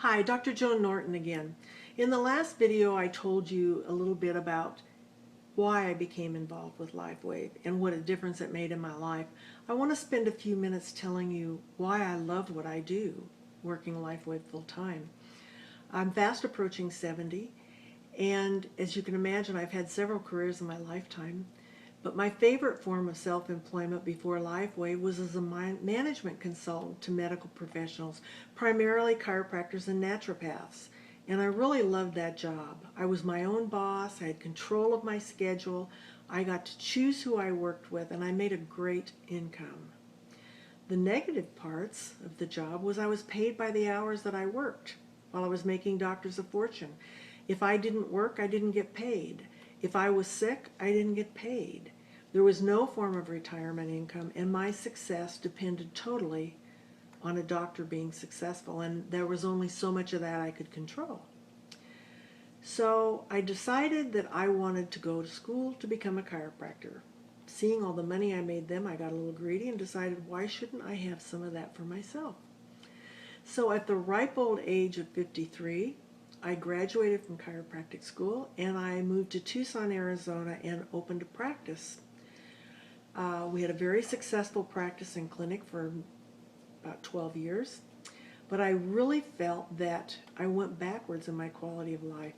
Hi, Dr. Joan Norton again. In the last video I told you a little bit about why I became involved with LifeWave and what a difference it made in my life. I want to spend a few minutes telling you why I love what I do, working LifeWave full time. I'm fast approaching 70, and as you can imagine, I've had several careers in my lifetime. But my favorite form of self-employment before LifeWave was as a management consultant to medical professionals, primarily chiropractors and naturopaths. And I really loved that job. I was my own boss, I had control of my schedule, I got to choose who I worked with, and I made a great income. The negative parts of the job was I was paid by the hours that I worked while I was making doctors a fortune. If I didn't work, I didn't get paid. If I was sick, I didn't get paid. There was no form of retirement income, and my success depended totally on a doctor being successful, and there was only so much of that I could control. So I decided that I wanted to go to school to become a chiropractor. Seeing all the money I made them, I got a little greedy and decided, why shouldn't I have some of that for myself? So at the ripe old age of 53, I graduated from chiropractic school and I moved to Tucson, Arizona and opened a practice. We had a very successful practice and clinic for about 12 years, but I really felt that I went backwards in my quality of life.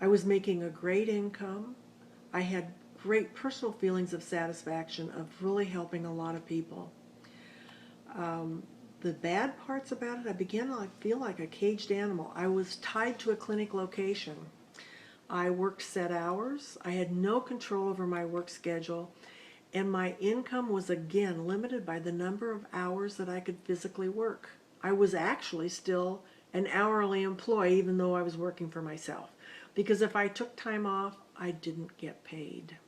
I was making a great income. I had great personal feelings of satisfaction of really helping a lot of people. The bad parts about it, I began to feel like a caged animal. I was tied to a clinic location. I worked set hours. I had no control over my work schedule, and my income was again limited by the number of hours that I could physically work. I was actually still an hourly employee even though I was working for myself, because if I took time off, I didn't get paid.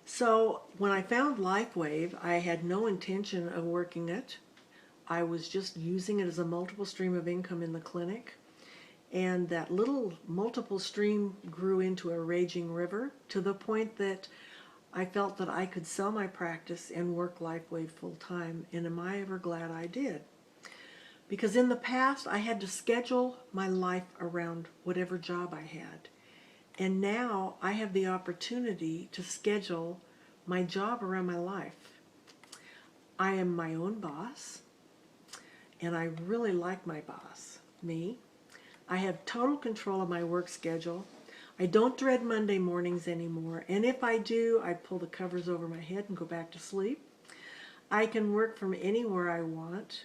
So when I found LifeWave, I had no intention of working it. I was just using it as a multiple stream of income in the clinic. And that little multiple stream grew into a raging river to the point that I felt that I could sell my practice and work LifeWave full time. And am I ever glad I did? Because in the past, I had to schedule my life around whatever job I had. And now I have the opportunity to schedule my job around my life. I am my own boss, and I really like my boss, me. I have total control of my work schedule. I don't dread Monday mornings anymore, and if I do, I pull the covers over my head and go back to sleep. I can work from anywhere I want,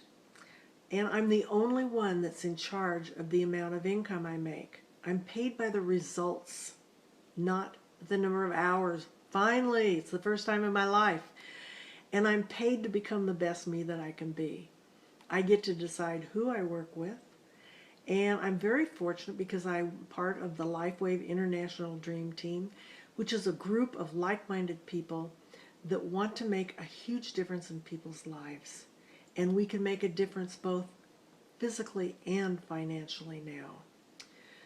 and I'm the only one that's in charge of the amount of income I make. I'm paid by the results, not the number of hours. Finally, it's the first time in my life. And I'm paid to become the best me that I can be. I get to decide who I work with. And I'm very fortunate because I'm part of the LifeWave International Dream Team, which is a group of like-minded people that want to make a huge difference in people's lives. And we can make a difference both physically and financially now.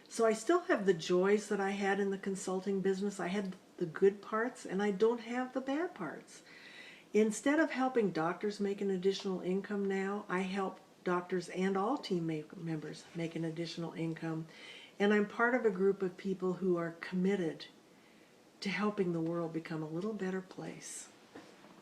So I still have the joys that I had in the consulting business. I had the good parts, and I don't have the bad parts. Instead of helping doctors make an additional income now, I help doctors and all team members make an additional income. And I'm part of a group of people who are committed to helping the world become a little better place.